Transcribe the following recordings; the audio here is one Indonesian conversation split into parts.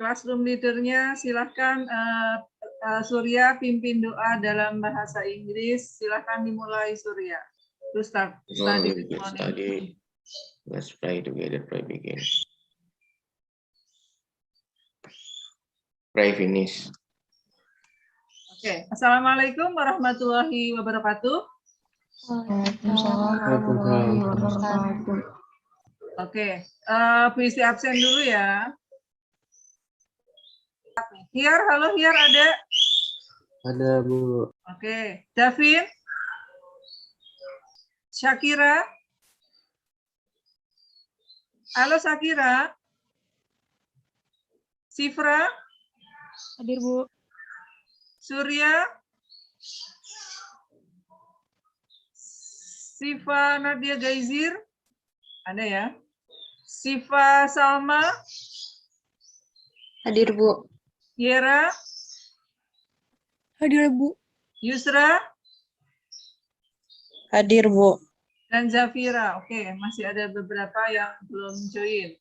Classroom leader-nya silahkan Surya pimpin doa dalam bahasa Inggris. Silahkan dimulai Surya. To start study this morning. Let's pray together. Pray begin. Pray finish. Oke. Assalamualaikum warahmatullahi wabarakatuh. Waalaikumsalam warahmatullahi wabarakatuh. Oke. Puisi absen dulu ya. Hiar, halo Hiar, ada? Ada, Bu. Oke. Davin? Syakira? Halo Syakira? Sifra? Hadir, Bu. Surya? Siva Nadia Gaizir? Ada ya? Siva Salma? Hadir, Bu. Yera? Hadir, Bu. Yusra? Hadir, Bu. Dan Zafira. Oke, masih ada beberapa yang belum join.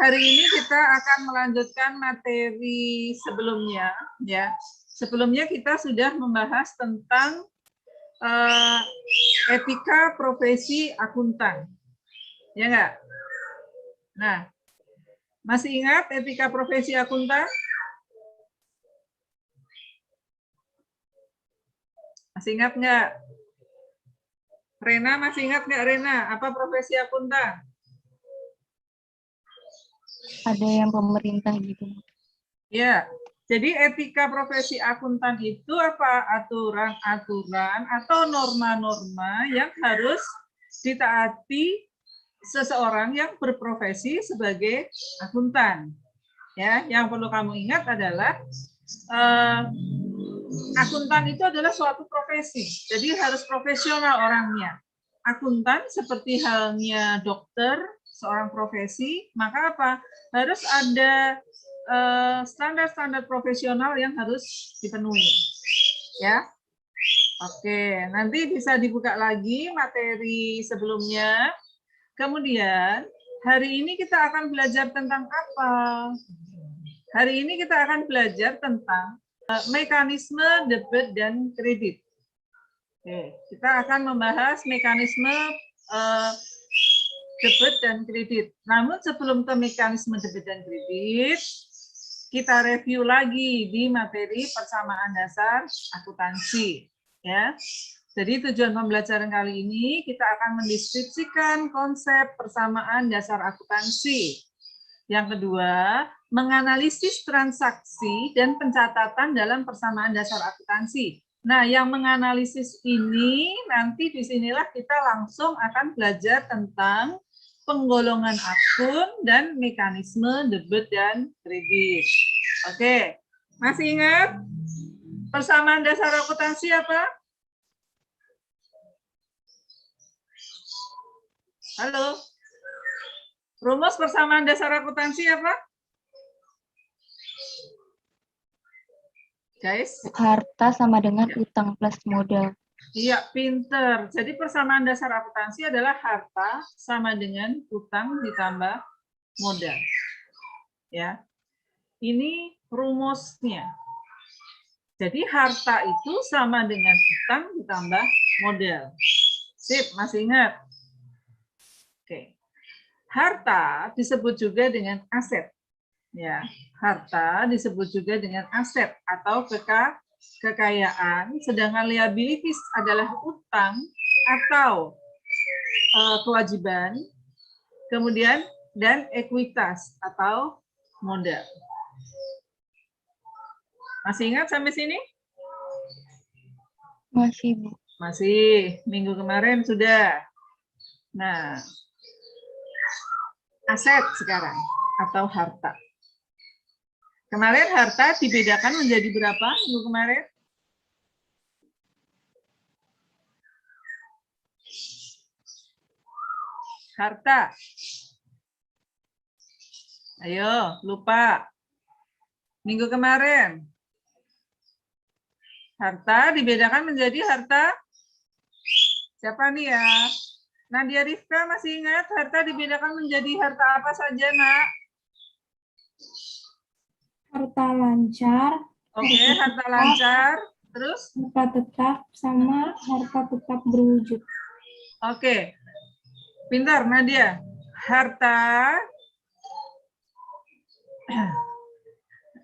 Hari ini kita akan melanjutkan materi sebelumnya. Ya, sebelumnya kita sudah membahas tentang etika profesi akuntan. Ya nggak? Nah, masih ingat etika profesi akuntan? Masih ingat nggak? Rena, masih ingat nggak Rena? Apa profesi akuntan? Ada yang pemerintah gitu. Ya, jadi etika profesi akuntan itu apa? Aturan-aturan atau norma-norma yang harus ditaati seseorang yang berprofesi sebagai akuntan. Ya, yang perlu kamu ingat adalah akuntan itu adalah suatu profesi, jadi harus profesional orangnya. Akuntan seperti halnya dokter, seorang profesi, maka apa? Harus ada standar-standar profesional yang harus dipenuhi. Ya, oke. Nanti bisa dibuka lagi materi sebelumnya. Kemudian hari ini kita akan belajar tentang apa? Hari ini kita akan belajar tentang mekanisme debit dan kredit. Oke, kita akan membahas mekanisme debit dan kredit. Namun sebelum ke mekanisme debit dan kredit, kita review lagi di materi persamaan dasar akuntansi. Ya, jadi tujuan pembelajaran kali ini kita akan mendeskripsikan konsep persamaan dasar akuntansi. Yang kedua, menganalisis transaksi dan pencatatan dalam persamaan dasar akuntansi. Nah, yang menganalisis ini nanti disinilah kita langsung akan belajar tentang penggolongan akun dan mekanisme debit dan kredit. Oke, masih ingat persamaan dasar akuntansi apa? Halo? Rumus persamaan dasar akuntansi apa? Guys? Harta sama dengan utang plus modal. Iya, pinter. Jadi persamaan dasar akuntansi adalah harta sama dengan utang ditambah modal. Ya. Ini rumusnya. Jadi harta itu sama dengan utang ditambah modal. Sip, masih ingat? Oke. Harta disebut juga dengan aset. Ya, harta disebut juga dengan aset atau kekayaan, sedangkan liabilities adalah utang atau kewajiban, kemudian dan ekuitas atau modal. Masih ingat sampai sini? Masih, Bu. Masih, minggu kemarin sudah. Nah, aset sekarang atau harta. Kemarin harta dibedakan menjadi berapa minggu kemarin? Harta. Ayo, lupa. Minggu kemarin. Harta dibedakan menjadi harta. Siapa nih ya? Nadia Rifka masih ingat harta dibedakan menjadi harta apa saja, Nak? Harta lancar, Oke, harta lancar. Terus? harta tetap, sama harta tetap berwujud. Oke. Pintar, Nadia. Harta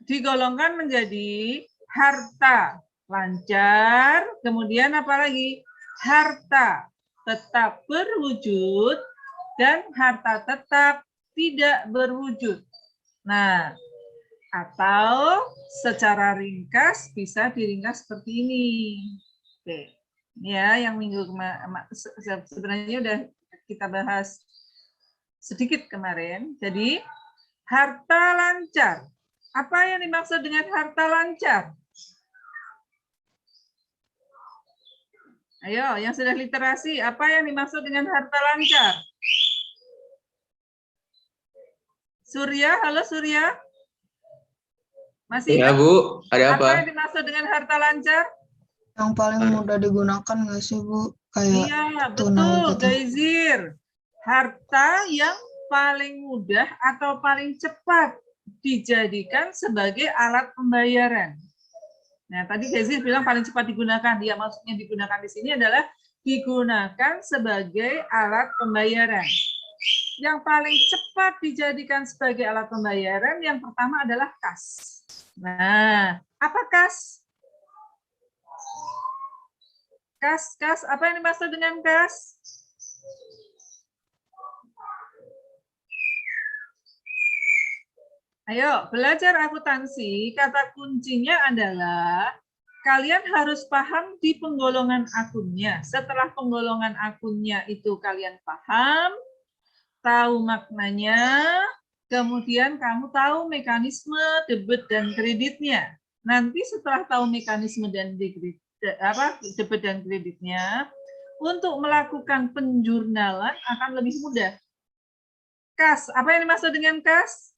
digolongkan menjadi harta lancar, kemudian apa lagi? Harta tetap berwujud, dan harta tetap tidak berwujud. Nah, atau secara ringkas bisa diringkas seperti ini. Oke. Ini ya yang minggu sebenarnya udah kita bahas sedikit kemarin. Jadi harta lancar. Apa yang dimaksud dengan harta lancar? Ayo, yang sudah literasi, apa yang dimaksud dengan harta lancar? Surya, halo Surya. Masih Ya, ingat Bu. Ada apa apa? yang dimaksud dengan harta lancar? Yang paling mudah digunakan nggak sih, Bu? Kayak Iya, tunai betul, gitu. Gaizir. Harta yang paling mudah atau paling cepat dijadikan sebagai alat pembayaran. Nah, tadi Gaizir bilang paling cepat digunakan. Dia maksudnya digunakan di sini adalah digunakan sebagai alat pembayaran. Yang paling cepat dijadikan sebagai alat pembayaran yang pertama adalah kas. Nah, apa kas? Kas, apa yang dimaksud dengan kas? Ayo, belajar akuntansi, kata kuncinya adalah kalian harus paham di penggolongan akunnya. Setelah penggolongan akunnya itu kalian paham, tahu maknanya, kemudian kamu tahu mekanisme debit dan kreditnya. Nanti setelah tahu mekanisme dan debit dan kreditnya, untuk melakukan penjurnalan akan lebih mudah. Kas, apa yang dimaksud dengan kas?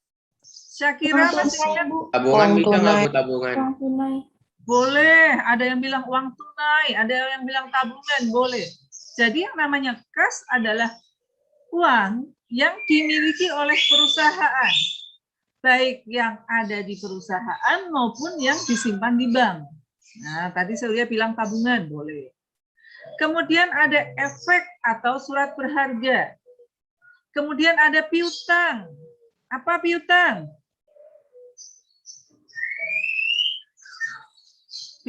Syakira masih ingat? Tabungan bisa nggak, Bu, tabungan? Uang tunai. Boleh, ada yang bilang uang tunai, ada yang bilang tabungan, boleh. Jadi yang namanya kas adalah uang yang dimiliki oleh perusahaan, baik yang ada di perusahaan maupun yang disimpan di bank. Nah, tadi Surya bilang tabungan, boleh. Kemudian ada efek atau surat berharga. Kemudian ada piutang. Apa piutang?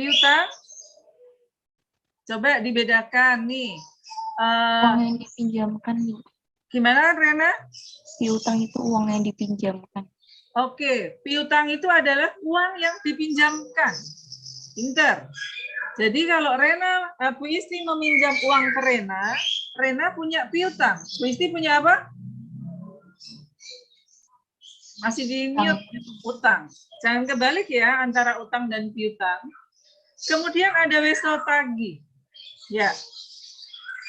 Piutang? Coba dibedakan nih. Uang yang dipinjamkan. Gimana, Rena? Piutang itu uang yang dipinjamkan. Oke, piutang itu adalah uang yang dipinjamkan. Pinter. Jadi kalau Rena, Bu Isti meminjam uang ke Rena, Rena punya piutang. Bu Isti punya apa? Masih di mute, utang. Jangan kebalik ya antara utang dan piutang. Kemudian ada wesel tagih. Ya.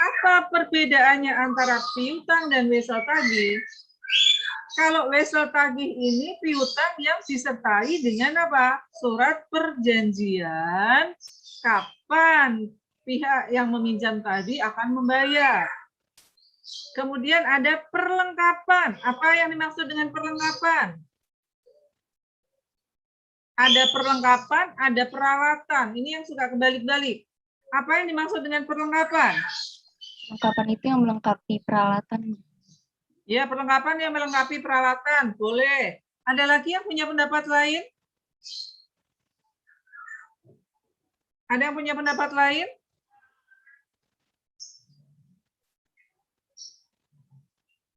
Apa perbedaannya antara piutang dan wesel tagih? Kalau wesel tagih ini piutang yang disertai dengan apa? Surat perjanjian kapan pihak yang meminjam tadi akan membayar. Kemudian ada perlengkapan. Apa yang dimaksud dengan perlengkapan? Ada perlengkapan, ada peralatan. Ini yang suka kebalik-balik. Apa yang dimaksud dengan perlengkapan? Perlengkapan itu yang melengkapi peralatan. Ya, perlengkapan yang melengkapi peralatan. Boleh. Ada lagi yang punya pendapat lain? Ada yang punya pendapat lain?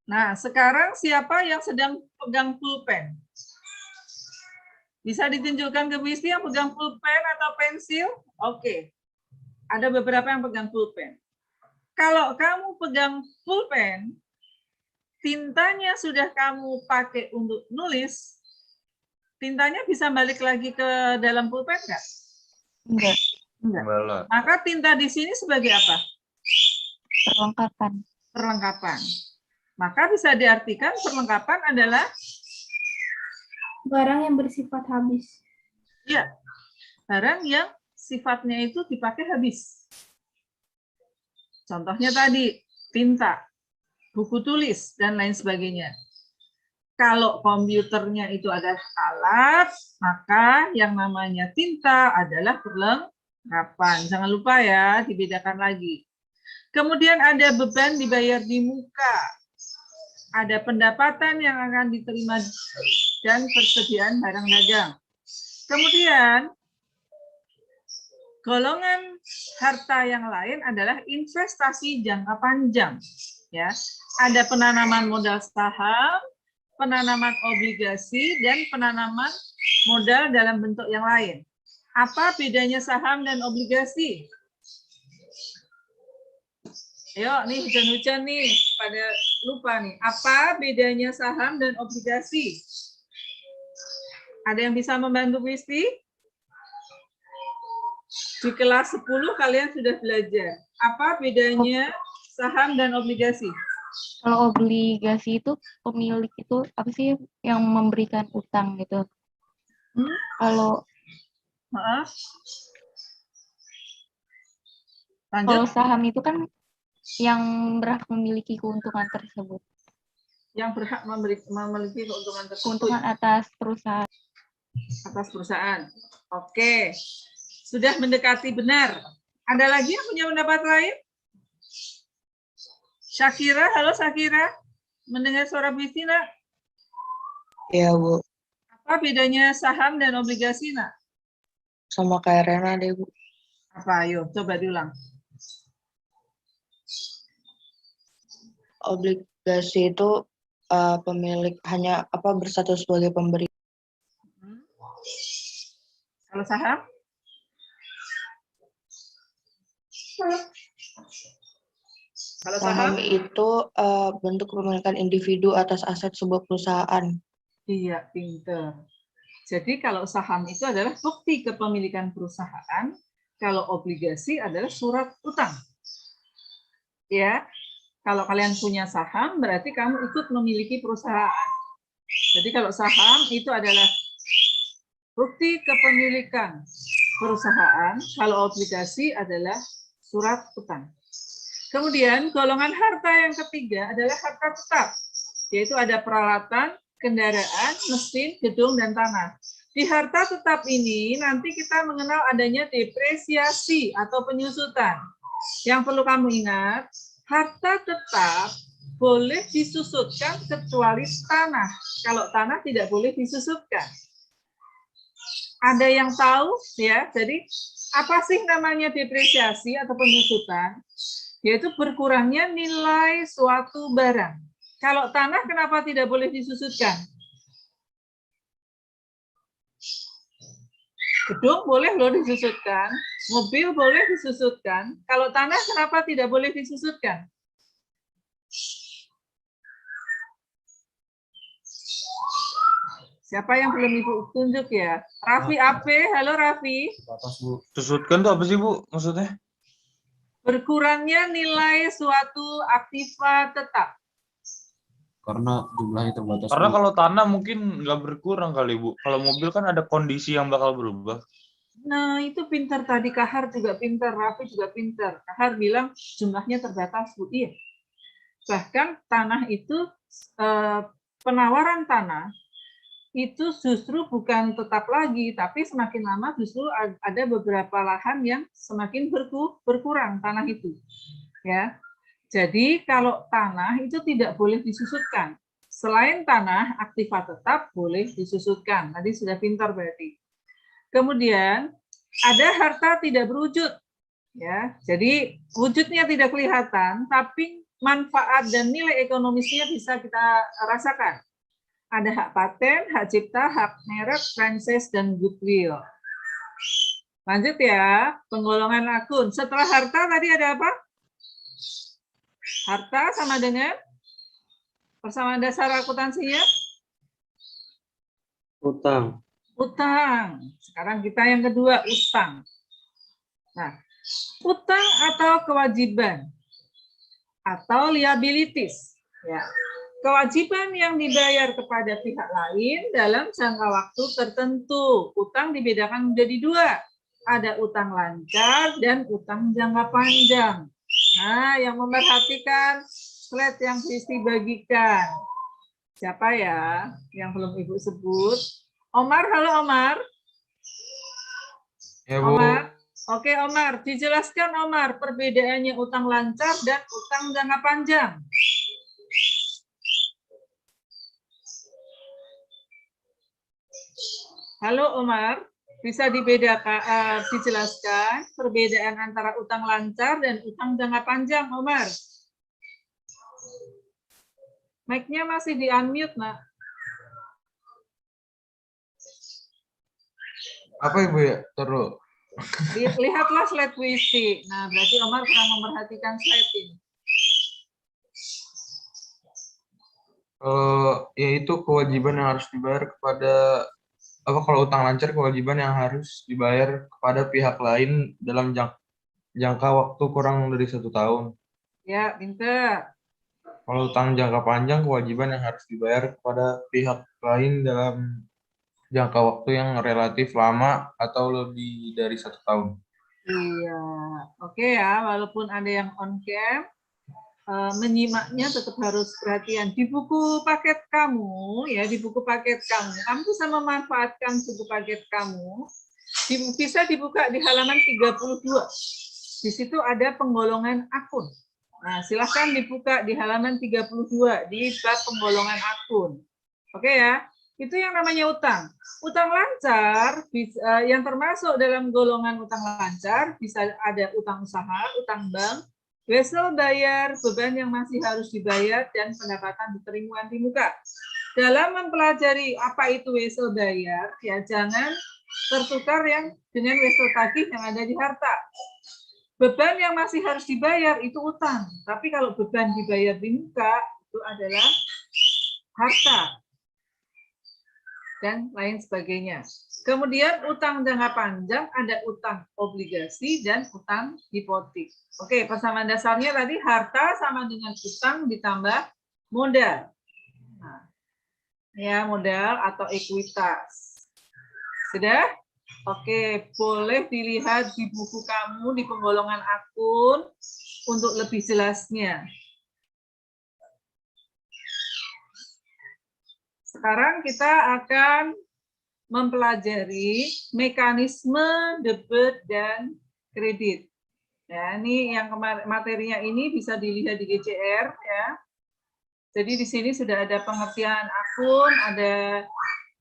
Nah, sekarang siapa yang sedang pegang pulpen? Bisa ditunjukkan ke Bu Isti yang pegang pulpen atau pensil? Oke. Ada beberapa yang pegang pulpen. Kalau kamu pegang pulpen, tintanya sudah kamu pakai untuk nulis, tintanya bisa balik lagi ke dalam pulpen nggak? Enggak. Enggak. Maka tinta di sini sebagai apa? Perlengkapan. Perlengkapan. Maka bisa diartikan perlengkapan adalah Barang yang bersifat habis. ya, barang yang sifatnya itu dipakai habis. Contohnya tadi, tinta, buku tulis, dan lain sebagainya. Kalau komputernya itu ada alat, maka yang namanya tinta adalah perlengkapan. Jangan lupa ya, dibedakan lagi. Kemudian ada beban dibayar di muka. Ada pendapatan yang akan diterima dan persediaan barang dagang. Kemudian golongan harta yang lain adalah investasi jangka panjang. Ya, ada penanaman modal saham, penanaman obligasi, dan penanaman modal dalam bentuk yang lain. Apa bedanya saham dan obligasi? Ayo, nih hujan-hujan nih, pada lupa nih. Apa bedanya saham dan obligasi? Ada yang bisa membantu Wisti? Di kelas 10 kalian sudah belajar. Apa bedanya saham dan obligasi? Kalau obligasi itu pemilik itu apa sih yang memberikan utang gitu. Kalau Maaf. kalau Lanjut. saham itu kan yang berhak memiliki keuntungan tersebut. Yang berhak memiliki keuntungan tersebut. Keuntungan atas perusahaan. Atas perusahaan. Oke. Sudah mendekati benar. Ada lagi yang punya pendapat lain? Syakira, halo Syakira. Mendengar suara Wisti, nak? Iya, Bu. Apa bedanya saham dan obligasi, nak? Sama kayak Rena deh, Bu. Apa? Ayo, coba diulang. Obligasi itu pemilik hanya berstatus sebagai pemberi. Kalau saham? Kalau Saham itu bentuk kepemilikan individu atas aset sebuah perusahaan. Iya, pinter. Jadi kalau saham itu adalah bukti kepemilikan perusahaan, kalau obligasi adalah surat utang. Ya, kalau kalian punya saham berarti kamu ikut memiliki perusahaan. Jadi kalau saham itu adalah bukti kepemilikan perusahaan, kalau obligasi adalah surat utang. Kemudian golongan harta yang ketiga adalah harta tetap, yaitu ada peralatan, kendaraan, mesin, gedung, dan tanah. Di harta tetap ini nanti kita mengenal adanya depresiasi atau penyusutan. Yang perlu kamu ingat, harta tetap boleh disusutkan kecuali tanah. Kalau tanah tidak boleh disusutkan. Ada yang tahu ya? Jadi apa sih namanya depresiasi atau penyusutan? Yaitu berkurangnya nilai suatu barang. Kalau tanah kenapa tidak boleh disusutkan? Gedung boleh loh disusutkan, mobil boleh disusutkan. Kalau tanah kenapa tidak boleh disusutkan? Siapa yang belum Ibu tunjuk ya? Raffi Ape, halo Raffi. Susutkan tuh apa sih, Bu? Maksudnya? Berkurangnya nilai suatu aktiva tetap. Karena jumlahnya terbatas. Karena kalau tanah mungkin nggak berkurang kali, Bu. Kalau mobil kan ada kondisi yang bakal berubah. Nah, itu pintar tadi. Kahar juga pintar, Raffi juga pintar. Kahar bilang jumlahnya terbatas, Bu. Iya. Bahkan tanah itu, penawaran tanah itu justru bukan tetap lagi, tapi semakin lama justru ada beberapa lahan yang semakin berkurang tanah itu. Ya. Jadi kalau tanah itu tidak boleh disusutkan. Selain tanah, aktiva tetap boleh disusutkan. Tadi sudah pintar berarti. Kemudian ada harta tidak berwujud. Ya, jadi wujudnya tidak kelihatan, tapi manfaat dan nilai ekonomisnya bisa kita rasakan. Ada hak paten, hak cipta, hak merek, franchise, dan goodwill. Lanjut ya, penggolongan akun. Setelah harta tadi ada apa? Harta sama dengan persamaan dasar akuntansinya? Utang. Utang. Sekarang kita yang kedua, utang. Nah, utang atau kewajiban atau liabilities. Ya. Kewajiban yang dibayar kepada pihak lain dalam jangka waktu tertentu. Utang dibedakan menjadi dua. Ada utang lancar dan utang jangka panjang. Nah, yang memerhatikan slide yang Kristi bagikan. Siapa ya yang belum Ibu sebut? Omar, halo Omar. Ya, Bu. Omar. Oke, Omar. Dijelaskan, Omar, perbedaannya utang lancar dan utang jangka panjang. Halo, Omar. Bisa dibedakan, dijelaskan perbedaan antara utang lancar dan utang jangka panjang, Omar? Mic-nya masih di-unmute, nak. Apa Ibu ya? Terus. Lihatlah slide puisi. Nah, berarti Omar kurang memperhatikan slide ini. Ya itu kewajiban yang harus dibayar kepada kalau utang lancar kewajiban yang harus dibayar kepada pihak lain dalam jangka waktu kurang dari 1 tahun. Ya, pinter. Kalau utang jangka panjang kewajiban yang harus dibayar kepada pihak lain dalam jangka waktu yang relatif lama atau lebih dari 1 tahun. Iya, oke ya. Walaupun ada yang on cam, menyimaknya tetap harus perhatian. Di buku paket kamu, ya di buku paket kamu bisa memanfaatkan buku paket kamu. Bisa dibuka di halaman 32. Di situ ada penggolongan akun. Nah, silahkan dibuka di halaman 32 di bab penggolongan akun. Oke ya, itu yang namanya utang. Utang lancar yang termasuk dalam golongan utang lancar bisa ada utang usaha, utang bank, wesel bayar, beban yang masih harus dibayar, dan pendapatan keterimbunan di muka. Dalam mempelajari apa itu wesel bayar, ya jangan tertukar yang dengan wesel tagih yang ada di harta. Beban yang masih harus dibayar itu utang, tapi kalau beban dibayar di muka itu adalah harta dan lain sebagainya. Kemudian utang jangka panjang ada utang obligasi dan utang hipotek. Oke, persamaan dasarnya tadi harta sama dengan utang ditambah modal. Nah, ya modal atau ekuitas. Sudah? Oke, boleh dilihat di buku kamu di penggolongan akun untuk lebih jelasnya. Sekarang kita akan mempelajari mekanisme debit dan kredit. Ya, ini yang materinya ini bisa dilihat di GCR ya. Jadi di sini sudah ada pengertian akun, ada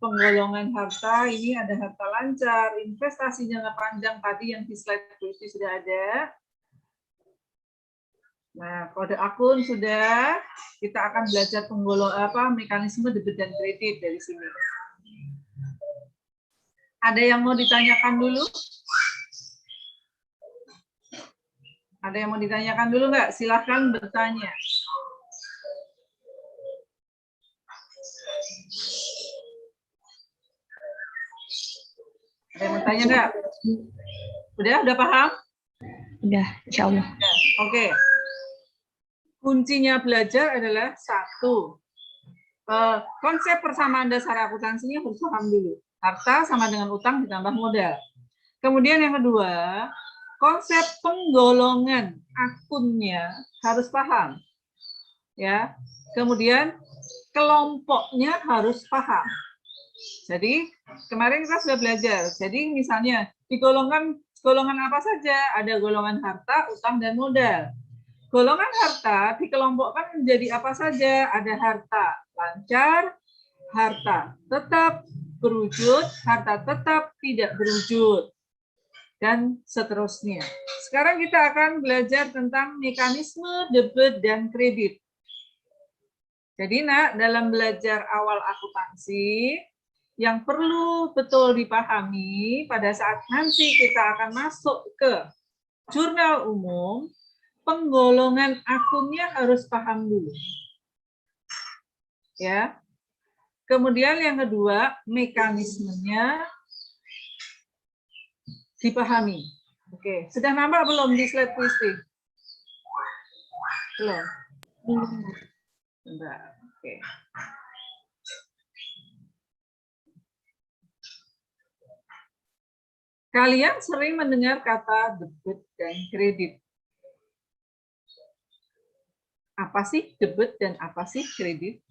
penggolongan harta, ini ada harta lancar, investasi jangka panjang tadi yang di slide puisi sudah ada. Nah, kode akun sudah, kita akan belajar mekanisme debit dan kredit dari sini. Ada yang mau ditanyakan dulu? Ada yang mau ditanyakan dulu nggak? Silahkan bertanya. Ada yang bertanya nggak? Udah paham? Udah, insya Allah. Oke. Kuncinya belajar adalah satu. Konsep persamaan dasar akuntansinya harus paham dulu. Harta sama dengan utang ditambah modal. Kemudian yang kedua, konsep penggolongan akunnya harus paham. Ya. Kemudian kelompoknya harus paham. Jadi kemarin kita sudah belajar. Jadi misalnya di golongan apa saja? Ada golongan harta, utang, dan modal. Golongan harta dikelompokkan menjadi apa saja? Ada harta lancar, harta tetap berwujud, harta tetap tidak berwujud, dan seterusnya. Sekarang kita akan belajar tentang mekanisme debit dan kredit. Jadi nak, dalam belajar awal akuntansi, yang perlu betul dipahami pada saat nanti kita akan masuk ke jurnal umum, penggolongan akunnya harus paham dulu. Ya. Kemudian yang kedua, mekanismenya dipahami. Oke, sudah nampak belum di slide puisi? Belum. Bentar. Oke. Kalian sering mendengar kata debit dan kredit. Apa sih debit dan apa sih kredit?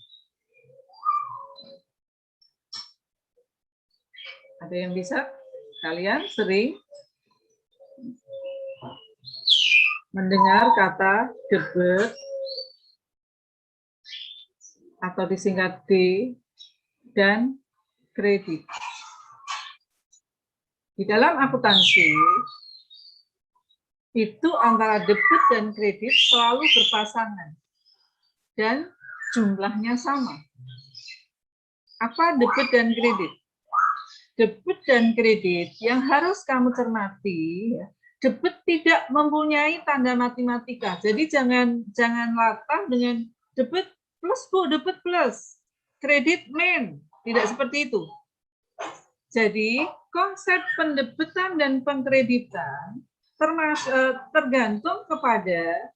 Ada yang bisa? Kalian sering mendengar kata debit atau disingkat D dan kredit. Di dalam akuntansi, itu antara debit dan kredit selalu berpasangan dan jumlahnya sama. Apa debit dan kredit? Debit dan kredit yang harus kamu cermati, debit tidak mempunyai tanda matematika. Jadi jangan latah dengan debit plus Bu, debit plus, kredit min, tidak seperti itu. Jadi konsep pendebitan dan pengkreditan tergantung kepada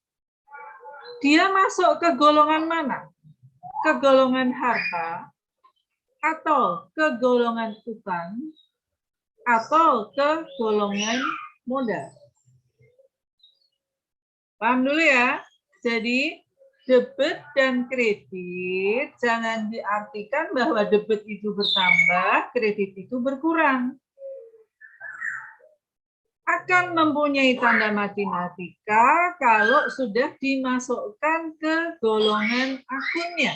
dia masuk ke golongan mana, ke golongan harta, atau ke golongan utang, atau ke golongan modal. Paham dulu ya? Jadi debit dan kredit jangan diartikan bahwa debit itu bertambah, kredit itu berkurang. Akan mempunyai tanda matematika kalau sudah dimasukkan ke golongan akunnya.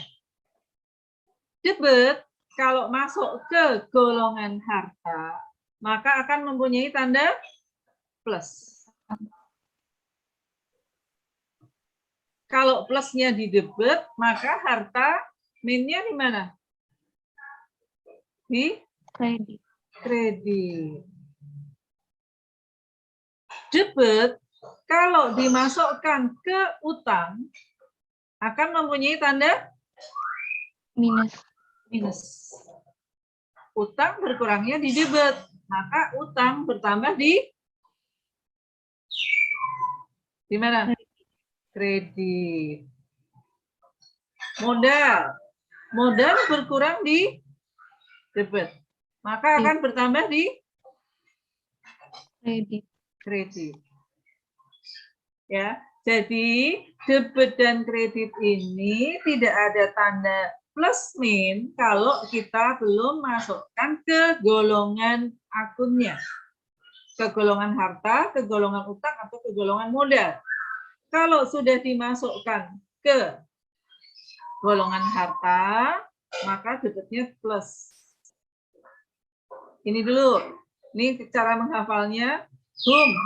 Debit kalau masuk ke golongan harta, maka akan mempunyai tanda plus. Kalau plusnya di debit, maka harta minnya di mana? Di Kredit. kredit. Debit kalau dimasukkan ke utang akan mempunyai tanda Minus. minus. Utang berkurangnya di debit, maka utang bertambah di mana? Kredit. Modal berkurang di debit, maka akan bertambah di kredit. Ya, jadi debit dan kredit ini tidak ada tanda plus min kalau kita belum masukkan ke golongan akunnya, ke golongan harta, ke golongan utang, atau ke golongan modal. Kalau sudah dimasukkan ke golongan harta, maka debitnya plus. Ini dulu, ini cara menghafalnya.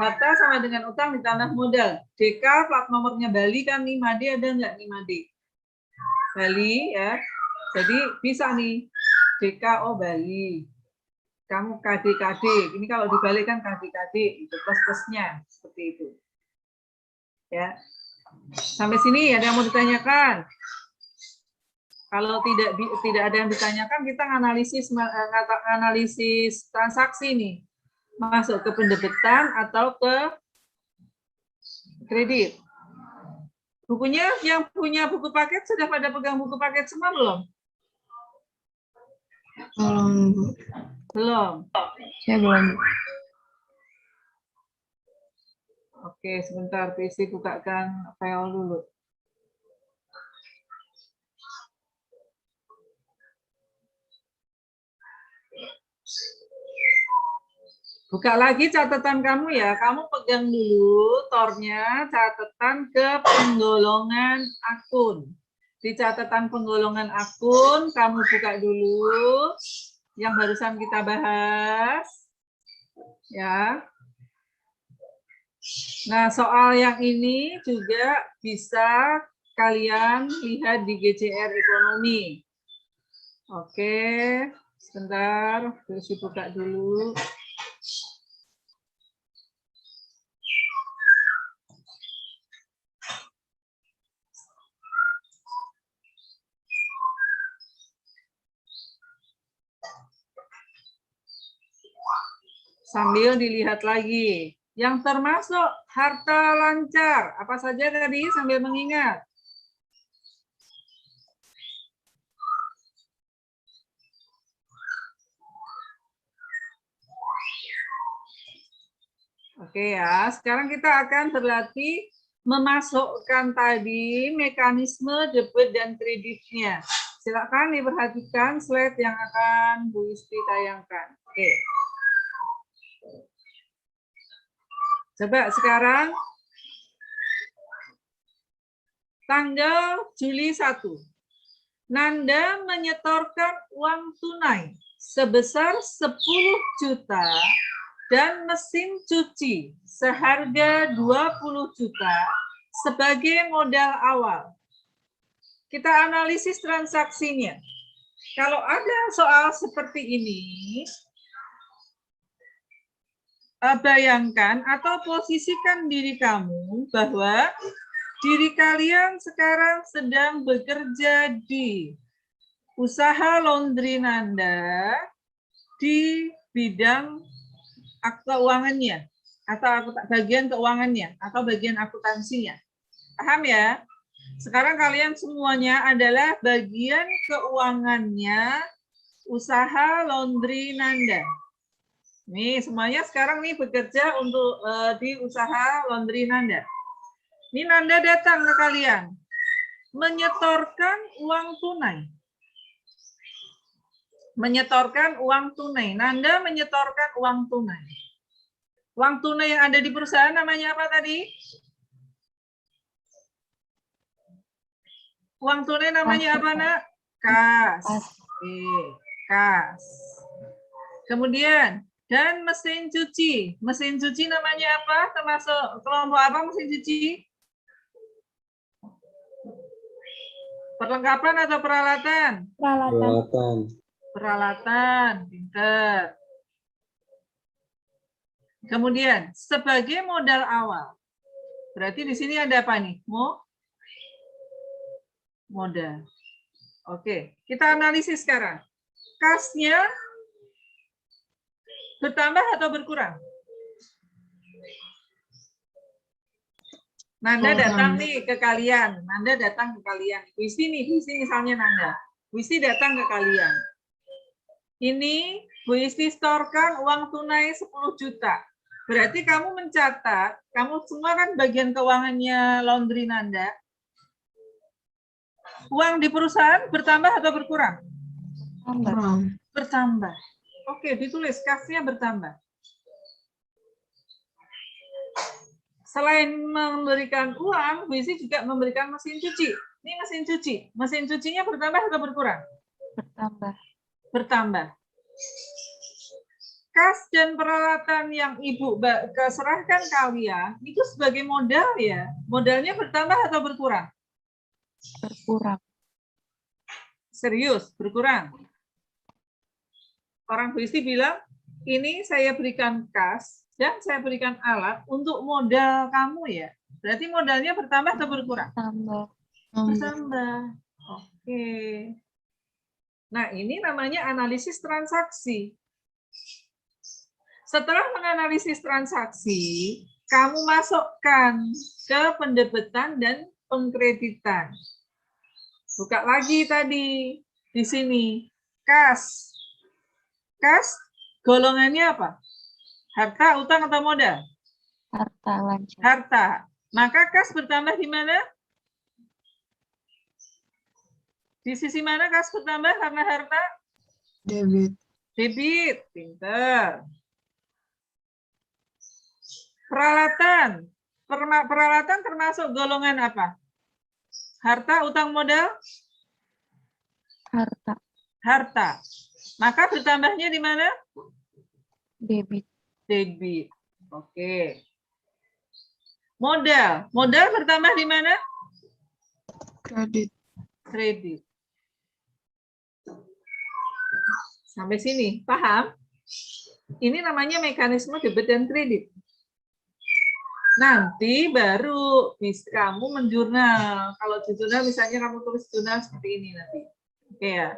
Harta sama dengan utang ditambah modal. DK plat nomornya Bali kan 5D, ada nggak 5D? Bali ya. Jadi bisa nih, DK oh Bali. Kamu KD. Ini kalau dibalik kan KD, itu plus-plusnya seperti itu. Ya. Sampai sini ada yang mau ditanyakan? Kalau tidak ada yang ditanyakan, kita analisis transaksi nih. Masuk ke pendebitan atau ke kredit. Bukunya yang punya buku paket sudah pada pegang buku paket semua belum? Belum. Saya belum. Oke, sebentar PC bukakan file dulu. Buka lagi catatan kamu ya. Kamu pegang dulu tornya catatan ke penggolongan akun. Di catatan penggolongan akun kamu buka dulu yang barusan kita bahas. Ya. Nah, soal yang ini juga bisa kalian lihat di GCR Ekonomi. Oke, sebentar, terus dibuka dulu. Sambil dilihat lagi. Yang termasuk harta lancar, apa saja tadi sambil mengingat? Oke ya, sekarang kita akan berlatih memasukkan tadi mekanisme debit dan kreditnya. Silakan diperhatikan slide yang akan Bu Isti tayangkan. Oke. Coba sekarang tanggal Juli 1. Nanda menyetorkan uang tunai sebesar 10 juta dan mesin cuci seharga 20 juta sebagai modal awal. Kita analisis transaksinya. Kalau ada soal seperti ini, bayangkan atau posisikan diri kamu bahwa diri kalian sekarang sedang bekerja di usaha laundry Nanda di bidang keuangannya atau bagian keuangannya atau bagian akuntansinya. Paham ya? Sekarang kalian semuanya adalah bagian keuangannya usaha laundry Nanda. Nih, semuanya sekarang nih bekerja untuk di usaha laundry Nanda. Ini Nanda datang ke kalian, menyetorkan uang tunai. Menyetorkan uang tunai. Nanda menyetorkan uang tunai. Uang tunai yang ada di perusahaan namanya apa tadi? Uang tunai namanya apa, Nak? Kas. Oke, kas. Kemudian, dan mesin cuci. Mesin cuci namanya apa? Termasuk kelompok apa mesin cuci? Perlengkapan atau peralatan? Peralatan. Peralatan, pinter. Kemudian, sebagai modal awal. Berarti di sini ada apa nih? Modal. Oke, kita analisis sekarang. Kasnya bertambah atau berkurang? Nanda datang nih ke kalian. Nanda datang ke kalian. Wisti nih, Wisti misalnya Nanda. Wisti datang ke kalian. Ini Bu Isti setorkan uang tunai 10 juta. Berarti kamu mencatat, kamu semua kan bagian keuangannya laundry Nanda. Uang di perusahaan bertambah atau berkurang? Bertambah. Oke, ditulis kasnya bertambah. Selain memberikan uang, Bu Isi juga memberikan mesin cuci. Ini mesin cuci. Mesin cucinya bertambah atau berkurang? Bertambah. Bertambah. Kas dan peralatan yang Ibu serahkan kalian, itu sebagai modal ya. Modalnya bertambah atau berkurang? Berkurang. Serius, berkurang. Orang Bu Isti bilang, ini saya berikan kas, dan saya berikan alat untuk modal kamu ya. Berarti modalnya bertambah atau berkurang? Tambah. Bertambah. Oke. Nah, ini namanya analisis transaksi. Setelah menganalisis transaksi, kamu masukkan ke pendebetan dan pengkreditan. Buka lagi tadi di sini. Kas. Kas golongannya apa? Harta, utang, atau modal? Harta lancar. Harta. Maka kas bertambah di mana? Di sisi mana kas bertambah karena harta? Debit. Debit. Pinter. Peralatan. Peralatan termasuk golongan apa? Harta, utang, modal? Harta. Harta. Maka bertambahnya di mana? Debit. Debit. Oke. Modal. Modal bertambah di mana? Kredit. Kredit. Sampai sini, paham? Ini namanya mekanisme debit dan kredit. Nanti baru bisa kamu menjurnal. Kalau di jurnal misalnya kamu tulis jurnal seperti ini nanti. Oke ya.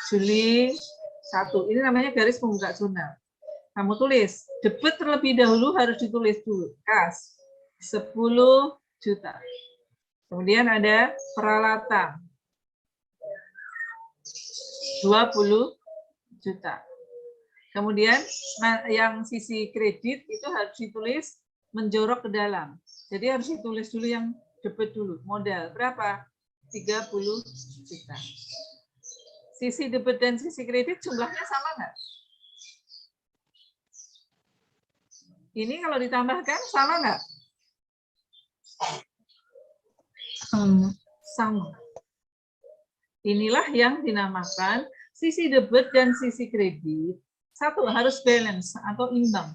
Juli 1. Ini namanya garis pembuka jurnal. Kamu tulis, debit terlebih dahulu harus ditulis dulu. Kas, 10 juta. Kemudian ada peralatan, 20 juta. Kemudian yang sisi kredit itu harus ditulis menjorok ke dalam. Jadi harus ditulis dulu yang debit dulu. Modal berapa? 30 juta. Sisi debit dan sisi kredit jumlahnya sama nggak? Ini kalau ditambahkan sama nggak? Sama. Inilah yang dinamakan sisi debit dan sisi kredit. Satu, harus balance atau imbang.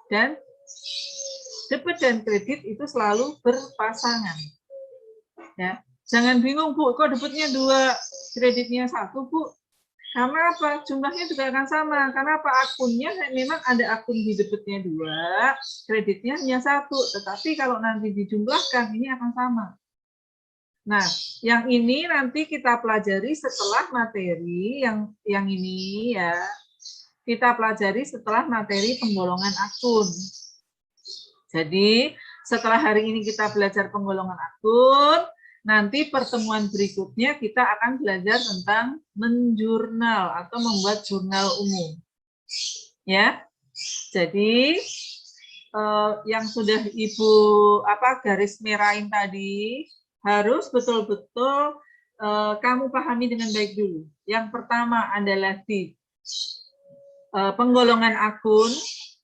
Dan debit dan kredit itu selalu berpasangan. Ya, jangan bingung, Bu, kok debitnya 2, kreditnya 1, Bu. Karena apa? Jumlahnya juga akan sama. Karena apa? Akunnya memang ada akun di debitnya 2, kreditnya hanya 1. Tetapi kalau nanti dijumlahkan, ini akan sama. Nah, yang ini nanti kita pelajari setelah materi yang ini ya. Kita pelajari setelah materi penggolongan akun. Jadi, setelah hari ini kita belajar penggolongan akun, nanti pertemuan berikutnya kita akan belajar tentang menjurnal atau membuat jurnal umum. Ya. Jadi, yang sudah Ibu garis merahin tadi harus betul-betul kamu pahami dengan baik dulu. Yang pertama adalah di penggolongan akun,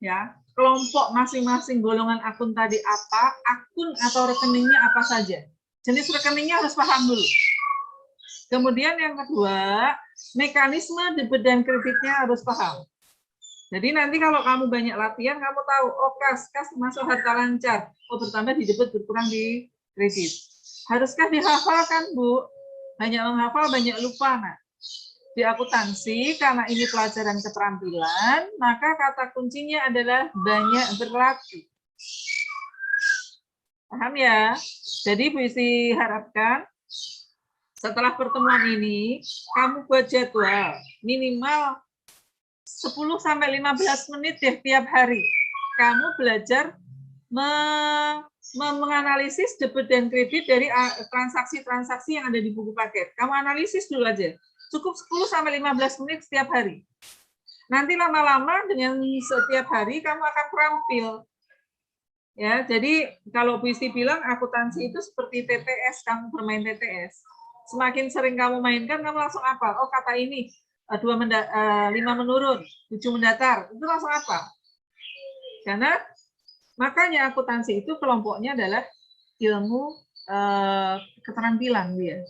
ya, kelompok masing-masing golongan akun tadi apa, akun atau rekeningnya apa saja. Jenis rekeningnya harus paham dulu. Kemudian yang kedua, mekanisme debit dan kreditnya harus paham. Jadi nanti kalau kamu banyak latihan, kamu tahu, oh kas masuk harta lancar, oh bertambah di debit, berkurang di kredit. Haruskah dihafalkan, Bu? Banyak menghafal, banyak lupa. Nah, di akuntansi, karena ini pelajaran keterampilan, maka kata kuncinya adalah banyak berlatih. Paham ya? Jadi Bu Isi harapkan setelah pertemuan ini, kamu buat jadwal minimal 10-15 menit deh tiap hari. Kamu belajar menganalisis debit dan kredit dari transaksi-transaksi yang ada di buku paket. Kamu analisis dulu aja. Cukup 10-15 menit setiap hari. Nanti lama-lama dengan setiap hari kamu akan terampil. Ya, jadi kalau Bu Isti bilang akuntansi itu seperti TTS, kamu bermain TTS. Semakin sering kamu mainkan, kamu langsung hafal. Oh, kata ini 5 menurun, 7 mendatar. Itu langsung apa? Karena makanya akuntansi itu kelompoknya adalah ilmu keterampilan dia.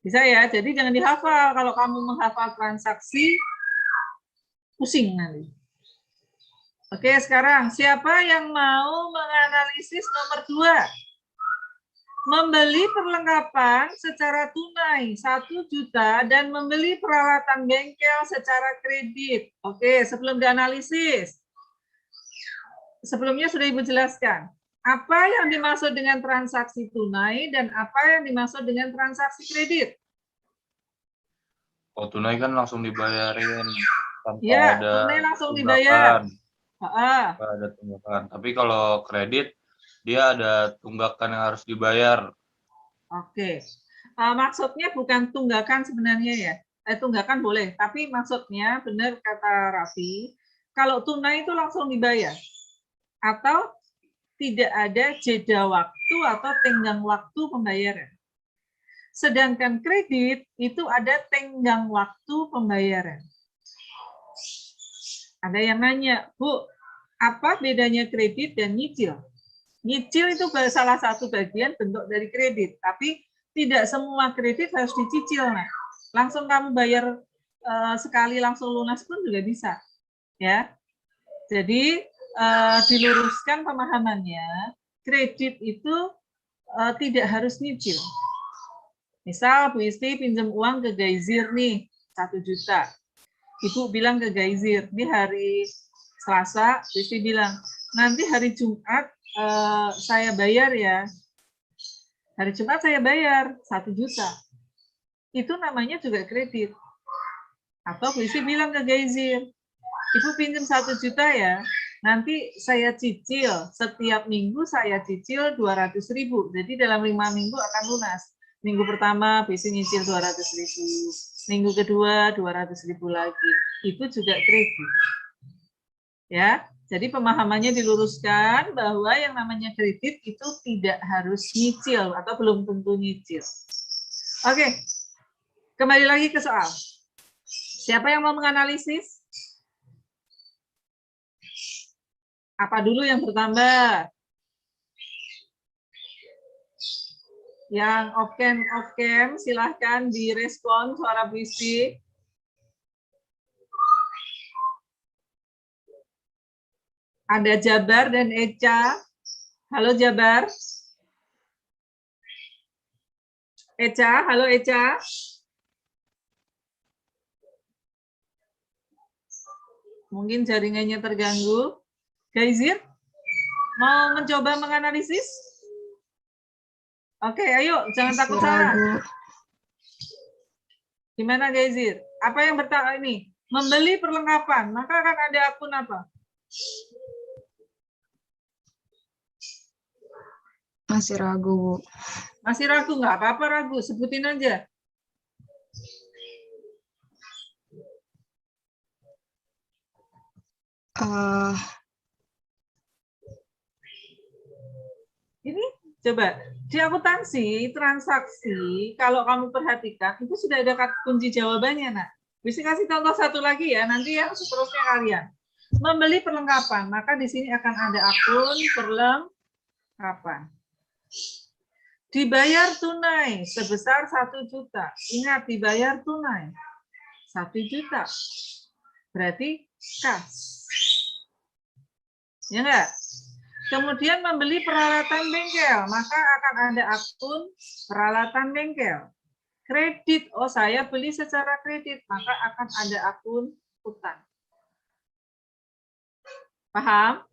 Bisa ya, jadi jangan dihafal. Kalau kamu menghafal transaksi, pusing nanti. Oke, sekarang siapa yang mau menganalisis nomor 2? Membeli perlengkapan secara tunai 1 juta dan membeli peralatan bengkel secara kredit. Oke, sebelum dianalisis. Sebelumnya sudah Ibu jelaskan. Apa yang dimaksud dengan transaksi tunai dan apa yang dimaksud dengan transaksi kredit? Oh, tunai kan langsung dibayarin tanpa Ya, ada tunai langsung dibayar. tanpa ada tunggakan. Tapi kalau kredit, dia ada tunggakan yang harus dibayar. Oke. Maksudnya bukan tunggakan sebenarnya ya. Tunggakan boleh, tapi maksudnya benar kata Raffi, kalau tunai itu langsung dibayar. Atau tidak ada jeda waktu atau tenggang waktu pembayaran. Sedangkan kredit itu ada tenggang waktu pembayaran. Ada yang nanya, Bu, apa bedanya kredit dan nyicil? Nyicil itu salah satu bagian bentuk dari kredit, tapi tidak semua kredit harus dicicil. Nah, langsung kamu bayar sekali langsung lunas pun juga bisa. Ya, jadi diluruskan pemahamannya, kredit itu tidak harus nyicil. Misal Bu Isti pinjam uang ke Gaizir nih, 1 juta. Ibu bilang ke Gaizir, di hari Selasa, Bu Isti bilang, nanti hari Jumat saya bayar ya. Hari Jumat saya bayar 1 juta. Itu namanya juga kredit. Atau Bu Isti bilang ke Gaizir, Ibu pinjam 1 juta ya, nanti saya cicil, setiap minggu saya cicil 200.000. Jadi dalam 5 minggu akan lunas. Minggu pertama bisa nyicil 200.000, minggu kedua 200.000 lagi. Itu juga kredit. Ya, jadi pemahamannya diluruskan bahwa yang namanya kredit itu tidak harus nyicil atau belum tentu nyicil. Oke, kembali lagi ke soal. Siapa yang mau menganalisis? Apa dulu yang bertambah? Yang off-cam silahkan direspon suara puisi. Ada Jabar dan Eca. Halo Jabar. Eca, halo Eca. Mungkin jaringannya terganggu. Gaizir, mau mencoba menganalisis? Oke, ayo, jangan takut salah. Gimana Gaizir? Apa yang bertanya ini? Membeli perlengkapan, maka akan ada akun apa? Masih ragu, Bu. Masih ragu, nggak apa-apa ragu, sebutin aja. Ini coba di akuntansi transaksi kalau kamu perhatikan itu sudah ada kunci jawabannya, nak. Bisa kasih contoh satu lagi ya, nanti yang seterusnya kalian. Membeli perlengkapan, maka di sini akan ada akun perlengkapan. Dibayar tunai sebesar 1 juta. Ingat, dibayar tunai 1 juta. Berarti kas. Ya enggak? Kemudian membeli peralatan bengkel, maka akan ada akun peralatan bengkel. Kredit, oh saya beli secara kredit, maka akan ada akun utang. Paham?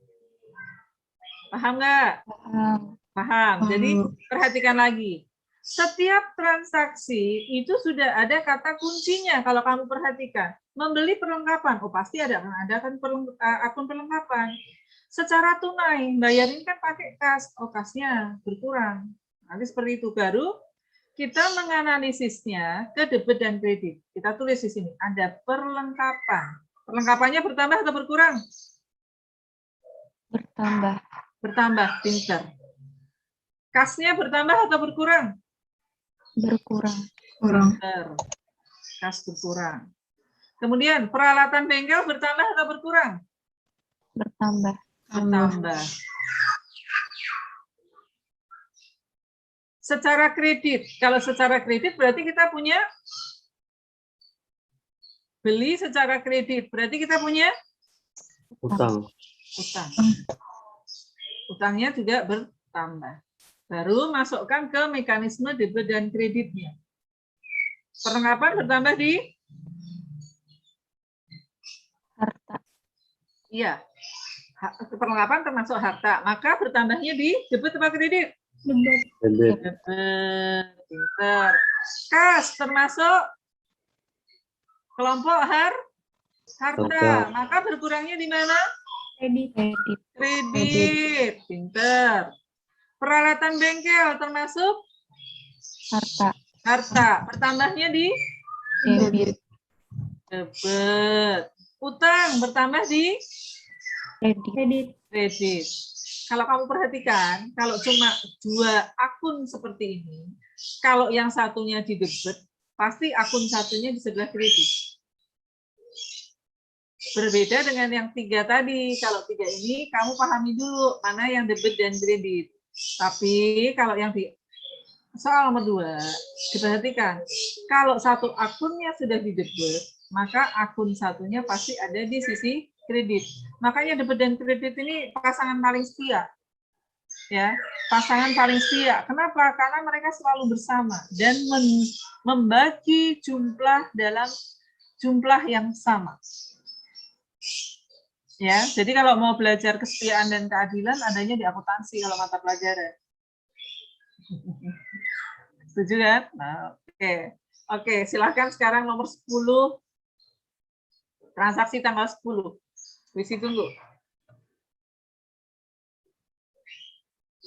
Paham nggak? Paham. Paham. Jadi perhatikan lagi. Setiap transaksi itu sudah ada kata kuncinya kalau kamu perhatikan. Membeli perlengkapan, oh pasti ada kan akun perlengkapan. Secara tunai, bayarin kan pakai kas, oh kasnya berkurang. Nanti seperti itu baru kita menganalisisnya ke debit dan kredit. Kita tulis di sini ada perlengkapan. Perlengkapannya bertambah atau berkurang? Bertambah. Bertambah, pinter. Kasnya bertambah atau berkurang? Berkurang. Pinter. Kas berkurang. Kemudian peralatan bengkel bertambah atau berkurang? Bertambah. Bertambah. Secara kredit, kalau secara kredit berarti kita punya beli secara kredit, berarti kita punya Utang. utang. Utangnya juga bertambah. Baru masukkan ke mekanisme debit dan kreditnya. Perlengkapan bertambah di Harta. iya. Perlengkapan termasuk harta, maka bertambahnya di debit atau kredit? Debit. Debit. Debit, pinter. Kas termasuk kelompok harta, maka berkurangnya di mana? Kredit. Kredit. Kredit, pinter. Peralatan bengkel termasuk Harta. bertambahnya di Debit. debit. Utang bertambah di Kredit. kredit. Kalau kamu perhatikan, kalau cuma 2 akun seperti ini, kalau yang satunya di debit, pasti akun satunya di sebelah kredit. Berbeda dengan yang 3 tadi. Kalau 3 ini, kamu pahami dulu mana yang debit dan kredit. Tapi kalau yang di soal nomor 2, diperhatikan. Kalau satu akunnya sudah di debit, maka akun satunya pasti ada di sisi kredit. Makanya debit dan kredit ini pasangan paling setia. Ya, pasangan paling setia. Kenapa? Karena mereka selalu bersama dan membagi jumlah dalam jumlah yang sama. Ya, jadi kalau mau belajar kesetiaan dan keadilan adanya di akuntansi kalau mata pelajaran. Setuju kan? Nah, oke, silahkan sekarang nomor 10. Transaksi tanggal 10. Visi tunggu.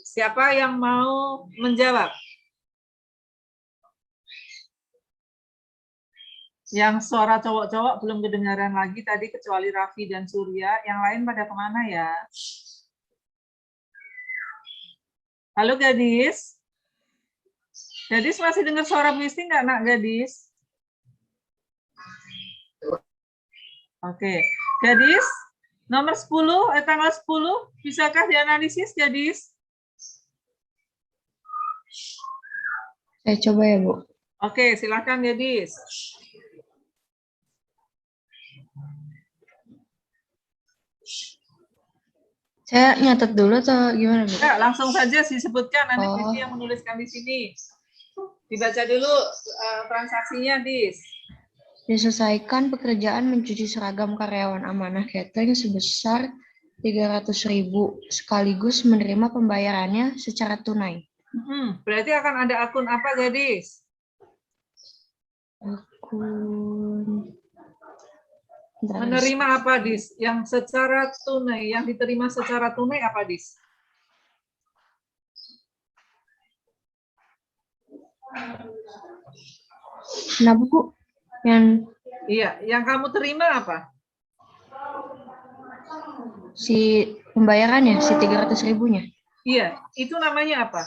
Siapa yang mau menjawab? Yang suara cowok-cowok belum kedengaran lagi tadi kecuali Raffi dan Surya. Yang lain pada kemana ya? Halo gadis. Gadis masih dengar suara puisi nggak, nak gadis? Oke. Gadis, Nomor 10, tanggal 10, bisakah dianalisis, Gadis? Saya coba ya, Bu. Oke, silakan, Gadis. Saya nyatet dulu atau gimana, Bu? Ya, langsung saja disebutkan, nanti Oh. Disi yang menuliskan di sini. Dibaca dulu transaksinya, Dis. Diselesaikan pekerjaan mencuci seragam karyawan amanah catering sebesar 300.000 sekaligus menerima pembayarannya secara tunai. Berarti akan ada akun apa, Gadis? Akun. Bentar, Menerima apa, Dis? Yang secara tunai, yang diterima secara tunai apa, Dis? Kenapa, Bu? Yang Iya, yang kamu terima apa? si pembayarannya, si 300.000-nya. Iya, itu namanya apa?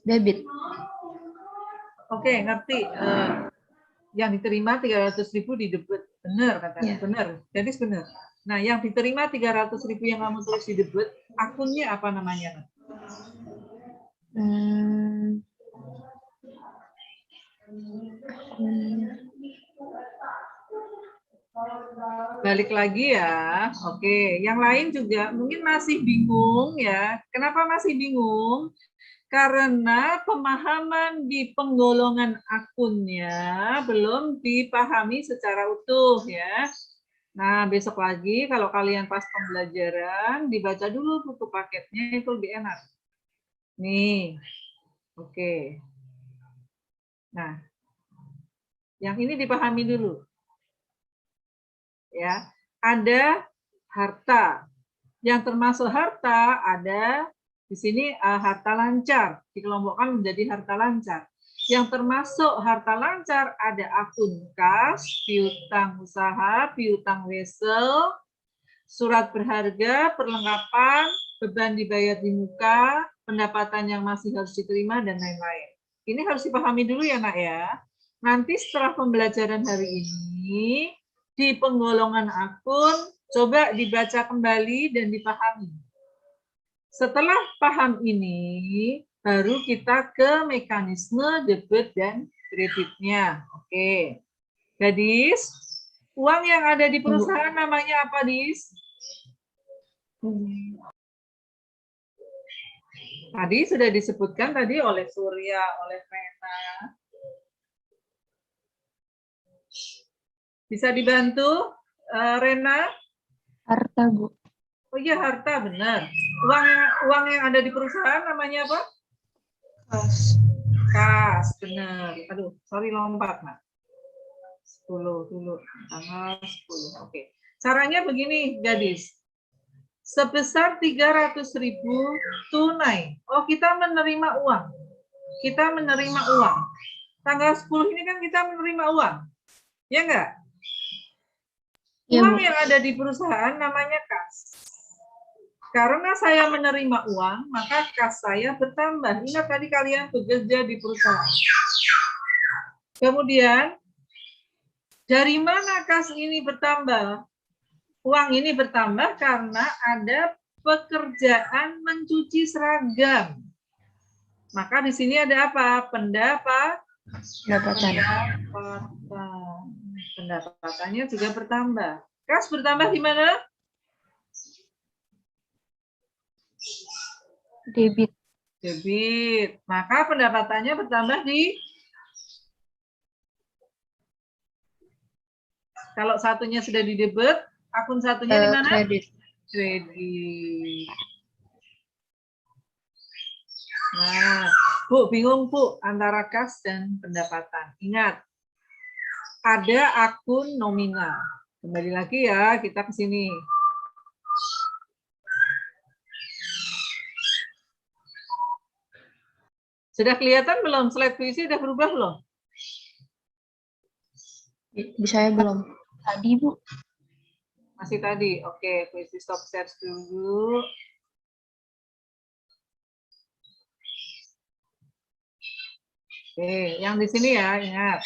Debit. Oke, ngerti. Yang diterima 300.000 di debit. Benar katanya, Iya. benar. Gadis benar. Nah, yang diterima 300.000 yang kamu tulis di debit, akunnya apa namanya? Balik lagi ya. Oke, yang lain juga mungkin masih bingung ya. Kenapa masih bingung? Karena pemahaman di penggolongan akunnya belum dipahami secara utuh ya. Nah, besok lagi kalau kalian pas pembelajaran, dibaca dulu buku paketnya, itu lebih enak. Nih, oke. Nah, yang ini dipahami dulu. Ya, ada harta. Yang termasuk harta ada di sini harta lancar, dikelompokkan menjadi harta lancar. Yang termasuk harta lancar ada akun kas, piutang usaha, piutang wesel, surat berharga, perlengkapan, beban dibayar di muka, pendapatan yang masih harus diterima, dan lain-lain. Ini harus dipahami dulu ya, Nak ya. Nanti setelah pembelajaran hari ini, di penggolongan akun, coba dibaca kembali dan dipahami. Setelah paham ini, baru kita ke mekanisme debit dan kreditnya. Oke. Gadis, uang yang ada di perusahaan namanya apa, Dis? Tadi sudah disebutkan tadi oleh Surya, oleh Rena. Bisa dibantu, Rena? Harta, Bu. Oh iya, harta, benar. Uang yang ada di perusahaan namanya apa? Kas. Kas, benar. Aduh, sorry lompat, Nak. 10 dulu, tanggal 10. Oke. Caranya begini, Gadis. Sebesar 300.000 tunai. Oh, kita menerima uang. Kita menerima uang. Tanggal 10 ini kan kita menerima uang. Ya enggak? Iya, Uang Bu. yang ada di perusahaan namanya kas. Karena saya menerima uang, maka kas saya bertambah. Ingat tadi kalian bekerja di perusahaan. Kemudian, dari mana kas ini bertambah? Uang ini bertambah karena ada pekerjaan mencuci seragam. Maka di sini ada apa? Pendapatan. Pendapatannya juga bertambah. Kas bertambah di mana? Debit. Debit. Maka pendapatannya bertambah di, kalau satunya sudah di debit, akun satunya di mana? Kredit. Kredit. Nah, Bu, bingung Bu antara kas dan pendapatan. Ingat, ada akun nominal. Kembali lagi ya, kita ke sini. Sudah kelihatan belum? Slide puisi sudah berubah belum? Bisa ya belum? Tadi, Bu. Masih tadi. Oke, puisi stop share dulu. Oke, yang di sini ya, ingat.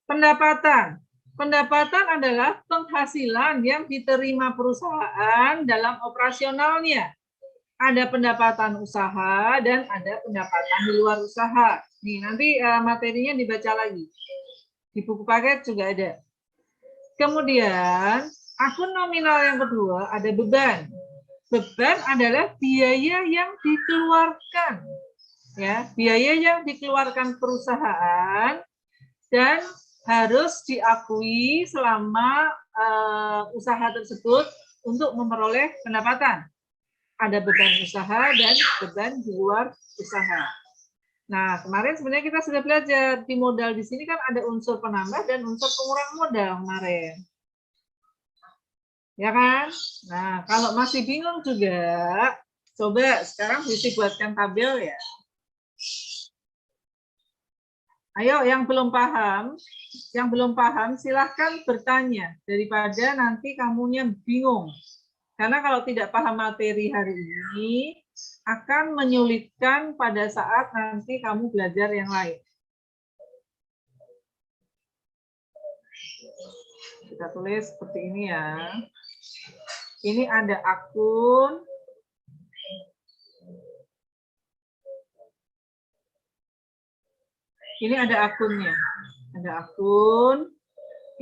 Pendapatan. Pendapatan adalah penghasilan yang diterima perusahaan dalam operasionalnya. Ada pendapatan usaha dan ada pendapatan di luar usaha. Nih, nanti materinya dibaca lagi. Di buku paket juga ada. Kemudian, akun nominal yang kedua ada beban. Beban adalah biaya yang dikeluarkan. Ya, biaya yang dikeluarkan perusahaan dan harus diakui selama usaha tersebut untuk memperoleh pendapatan. Ada beban usaha dan beban di luar usaha. Nah, kemarin sebenarnya kita sudah belajar di modal di sini kan ada unsur penambah dan unsur pengurang modal kemarin. Ya kan? Nah, kalau masih bingung juga, coba sekarang bisa buatkan tabel ya. Ayo, yang belum paham silahkan bertanya daripada nanti kamunya bingung. Karena kalau tidak paham materi hari ini akan menyulitkan pada saat nanti kamu belajar yang lain. Kita tulis seperti ini ya. Ini ada akun. Ini ada akunnya. Ada akun.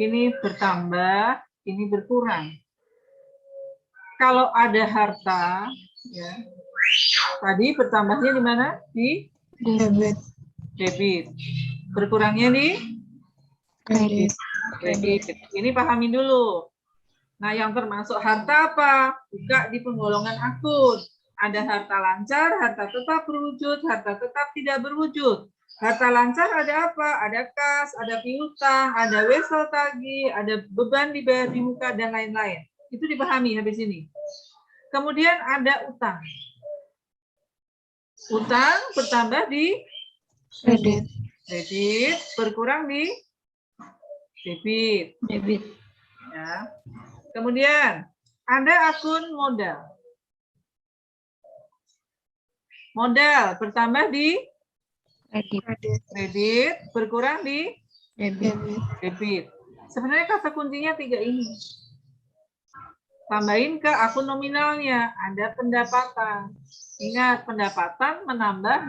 Ini bertambah, ini berkurang. Kalau ada harta, ya, tadi bertambahnya di mana? Di Debit. debit. Berkurangnya di Kredit. kredit. Ini pahami dulu. Nah, yang termasuk harta apa? Buka di penggolongan akun. Ada harta lancar, harta tetap berwujud, harta tetap tidak berwujud. Harta lancar ada apa? Ada kas, ada piutang, ada wesel tagih, ada beban dibayar di muka, dan lain-lain. Itu dipahami habis ini. Kemudian ada utang. Utang bertambah di Kredit. kredit, berkurang di debit. Debit. Ya. Kemudian ada akun modal. Modal bertambah di Kredit. kredit, berkurang di Debit. debit. Sebenarnya kata kuncinya 3 ini. Tambahin ke akun nominalnya, ada pendapatan. Ingat, pendapatan menambah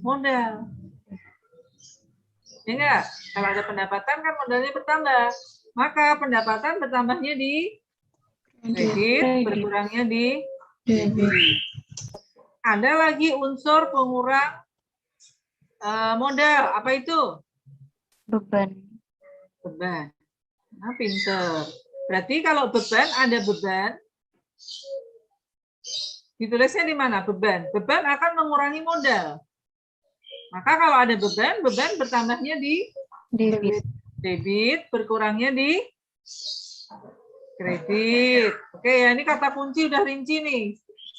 modal. Ya enggak? Kalau ada pendapatan kan modalnya bertambah. Maka pendapatan bertambahnya di kredit, berkurangnya di debit. Ada lagi unsur pengurang modal. Apa itu? Beban. Beban. Nah, pinter. Berarti kalau beban, ada beban. Ditulisnya di mana? Beban. Beban akan mengurangi modal. Maka kalau ada beban, beban bertambahnya di Debit. debit, berkurangnya di kredit. Oke ya, ini kata kunci udah rinci nih.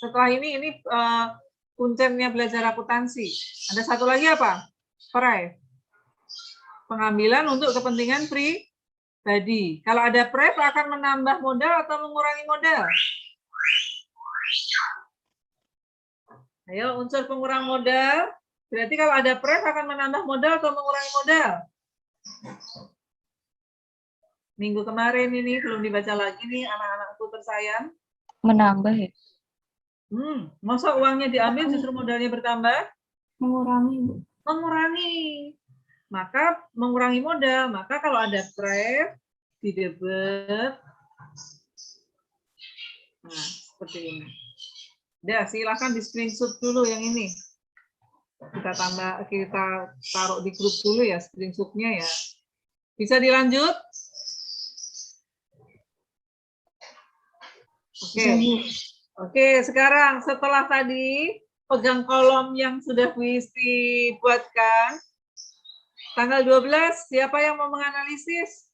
Setelah ini kuncinya belajar akuntansi. Ada satu lagi apa? Pref. Pengambilan untuk kepentingan pribadi. Kalau ada pref akan menambah modal atau mengurangi modal? Ayo, unsur pengurang modal. Berarti kalau ada pref akan menambah modal atau mengurangi modal? Minggu kemarin ini belum dibaca lagi nih anak-anakku tersayang. Menambah ya? Masa uangnya diambil justru modalnya bertambah? Mengurangi, Bu. Mengurangi. Maka mengurangi modal. Maka kalau ada pref di debit, nah seperti ini. Udah, silakan di screenshot dulu yang ini. Kita taruh di grup dulu ya screenshotnya ya. Bisa dilanjut? Oke, sekarang setelah tadi pegang kolom yang sudah Wisti buatkan. Tanggal 12, siapa yang mau menganalisis?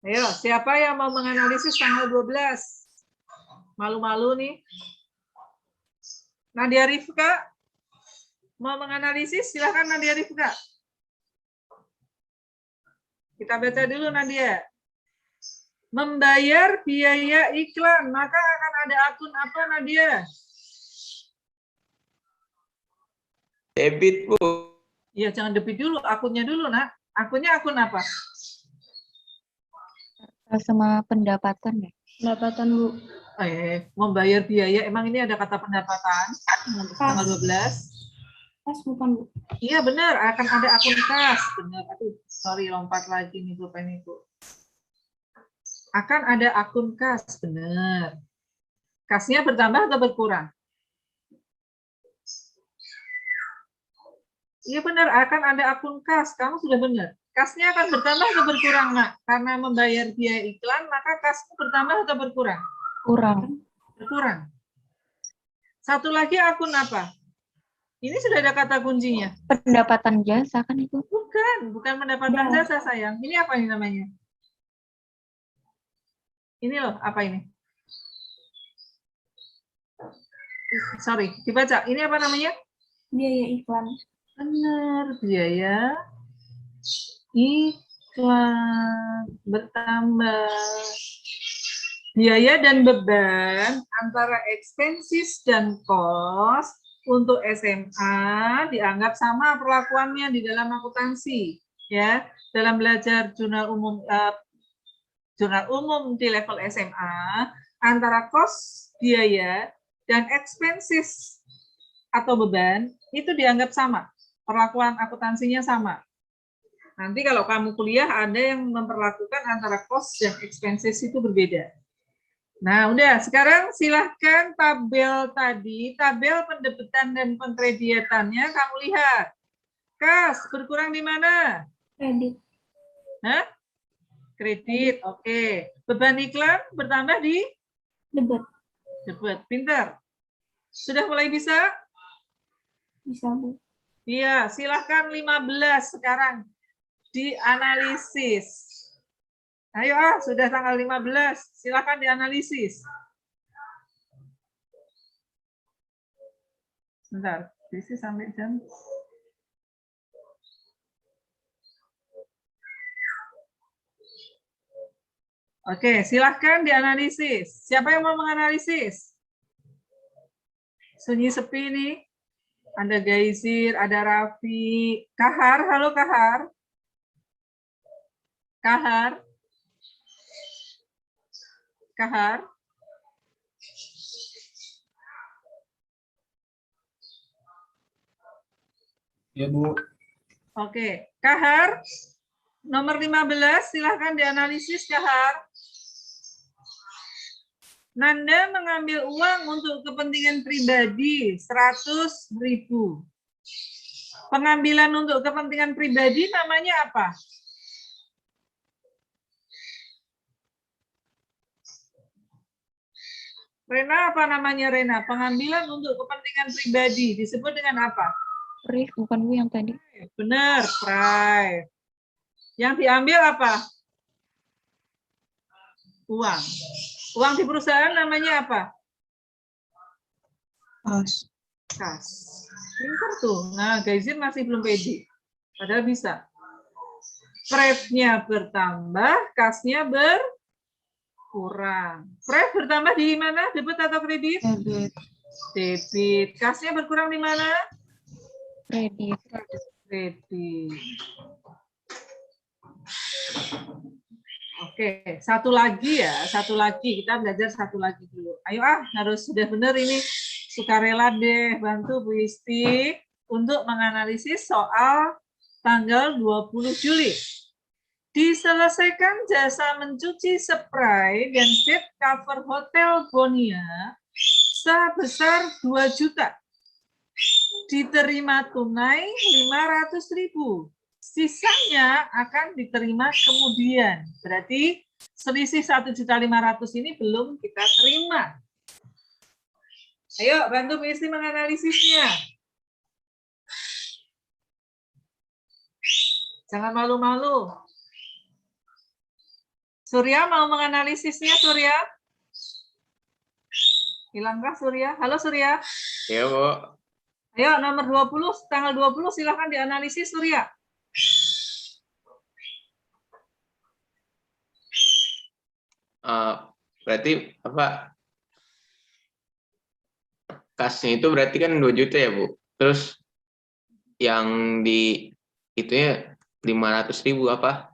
Ayo, siapa yang mau menganalisis tanggal 12? Malu-malu nih. Nadia Rifka mau menganalisis? Silakan Nadia Rifka. Kita baca dulu Nadia. Membayar biaya iklan, maka akan ada akun apa Nadia? Debit, Bu. Iya, jangan debit dulu, akunnya dulu, Nak. Akunnya akun apa? Sama pendapatan ya. Pendapatan, Bu. Membayar biaya, emang ini ada kata pendapatan? Tanggal 12. Pas bukan, Bu. Iya, benar, akan ada akun kas. Benar, aduh, sorry, lompat lagi nih, Bu, Ibu. Akan ada akun kas, benar. Kasnya bertambah atau berkurang? Iya benar, akan ada akun kas. Kamu sudah benar. Kasnya akan bertambah atau berkurang, Nak? Karena membayar biaya iklan, maka kasnya bertambah atau berkurang? Kurang. Berkurang. Satu lagi akun apa? Ini sudah ada kata kuncinya. Pendapatan jasa kan itu. Bukan pendapatan jasa, sayang. Ini apa ini namanya? Ini loh, apa ini? Sorry, dibaca. Ini apa namanya? Biaya iklan. Benar, biaya iklan bertambah. Biaya dan beban antara expenses dan cost untuk SMA dianggap sama perlakuannya di dalam akuntansi. Ya, dalam belajar jurnal umum di level SMA, antara cost biaya dan expenses atau beban itu dianggap sama. Perlakuan akuntansinya sama. Nanti kalau kamu kuliah ada yang memperlakukan antara cost dan expenses itu berbeda. Nah, udah. Sekarang silahkan tabel tadi, tabel pendebitan dan pengkreditannya kamu lihat. Kas berkurang di mana? Kredit. Hah? Kredit, oke. Beban iklan bertambah di? Debit. Debit, pintar. Sudah mulai bisa? Bisa, Bu. Iya, silahkan 15 sekarang dianalisis. Ayo, sudah tanggal 15, silahkan dianalisis. Sebentar, isi sampai jam. Oke, silahkan dianalisis. Siapa yang mau menganalisis? Sunyi sepi nih. Ada Gaizir, ada Raffi. Kahar, halo Kahar. Kahar. Kahar. Ya, Bu. Oke, Kahar. Nomor 15, silahkan dianalisis Kahar. Nanda mengambil uang untuk kepentingan pribadi 100.000. Pengambilan untuk kepentingan pribadi namanya apa? Rena, apa namanya Rena? Pengambilan untuk kepentingan pribadi disebut dengan apa? Priv, bukan Bu yang tadi. Benar, prive. Yang diambil apa? Uang. Uang di perusahaan namanya apa? Kas. Kas. Pintar tuh. Nah, Gaizir masih belum pede. Padahal bisa. Prive-nya bertambah, kasnya berkurang. Prive bertambah di mana? Debit atau kredit? Debit. Debit. Kasnya berkurang di mana? Kredit. Kredit. Oke, satu lagi ya, satu lagi. Kita belajar satu lagi dulu. Ayo harus sudah benar ini. Sukarela deh, bantu Bu Isti untuk menganalisis soal tanggal 20 Juli. Diselesaikan jasa mencuci spray dan bed cover Hotel Bonia sebesar 2 juta. Diterima tunai 500.000. Sisanya akan diterima kemudian. Berarti selisih 1.500.000 ini belum kita terima. Ayo bantu Bu Isti menganalisisnya. Jangan malu-malu. Surya mau menganalisisnya, Surya? Hilangkah Surya? Halo Surya. Ya, Bu. Ayo nomor 20, tanggal 20 silahkan dianalisis Surya. Berarti apa? Kasnya itu berarti kan 2 juta ya, Bu. Terus yang di itunya 500.000 apa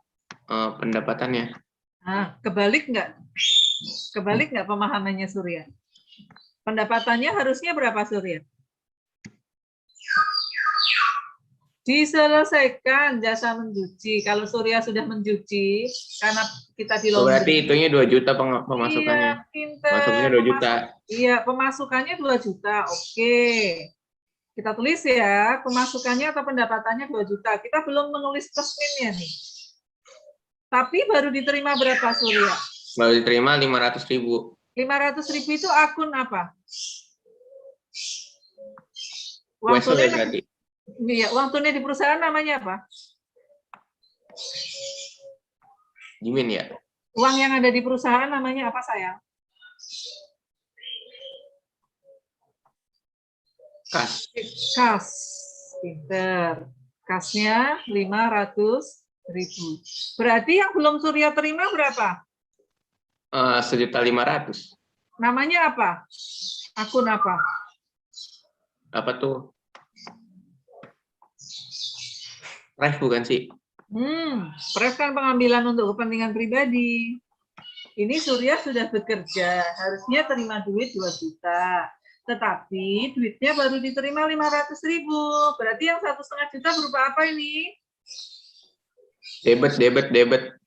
pendapatannya? Nah, kebalik nggak? Kebalik nggak pemahamannya Surya? Pendapatannya harusnya berapa Surya? Diselesaikan jasa mencuci. Kalau Surya sudah mencuci, karena kita di Oh, berarti laundry. itunya 2 juta pemasukannya. Iya, pinter. Masuknya 2 juta. Iya, pemasukannya 2 juta. Oke. Kita tulis ya, pemasukannya atau pendapatannya 2 juta. Kita belum menulis plus minusnya nih. Tapi baru diterima berapa Surya? Baru diterima 500.000. 500.000 itu akun apa? Uang Wesel ya tunai, berarti. iya, uang tunai di perusahaan namanya apa? Jimin ya? Uang yang ada di perusahaan namanya apa sayang? Kas. Kas. Pinter. Kasnya 500.000. Berarti yang belum Surya terima berapa? 1.500.000. Namanya apa? Akun apa? Apa tuh? Ref bukan sih? Pref kan pengambilan untuk kepentingan pribadi. Ini Surya sudah bekerja, harusnya terima duit 2 juta. Tetapi duitnya baru diterima 500.000. Berarti yang 1,5 juta berupa apa ini? Debit.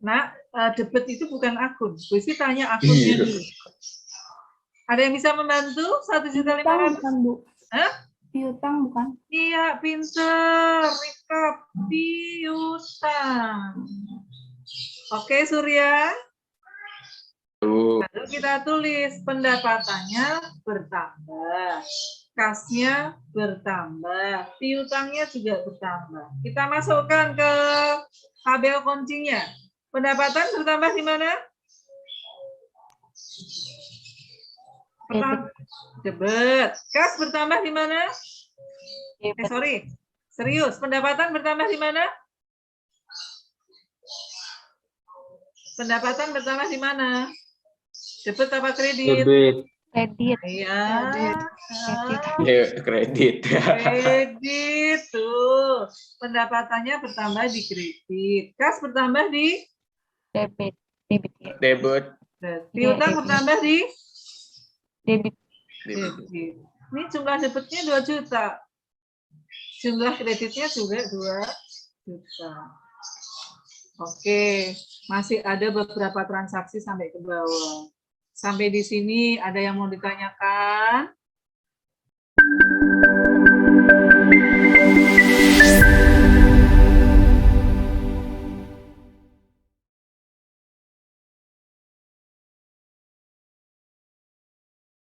Nah, debit itu bukan akun. Bu Isi tanya akunnya dulu. Ada yang bisa membantu? 1.500.000? Bukan, Bu. Hah? Piutang bukan? Iya, pinter. Recap piutang. Oke, Surya. Lalu kita tulis pendapatannya bertambah. Kasnya bertambah. Piutangnya juga bertambah. Kita masukkan ke tabel kuncinya. Pendapatan bertambah di mana? Debit. Kas bertambah di mana? Serius. Pendapatan bertambah di mana? Pendapatan bertambah di mana? Debit apa kredit? Debit. Kredit. Iya. Kredit. Kredit tuh. Pendapatannya bertambah di kredit. Kas bertambah di Debit ya. Debit. piutang bertambah di Debit. debit. Ini jumlah debitnya 2 juta. Jumlah kreditnya juga 2 juta. Oke, masih ada beberapa transaksi sampai ke bawah. Sampai di sini ada yang mau ditanyakan?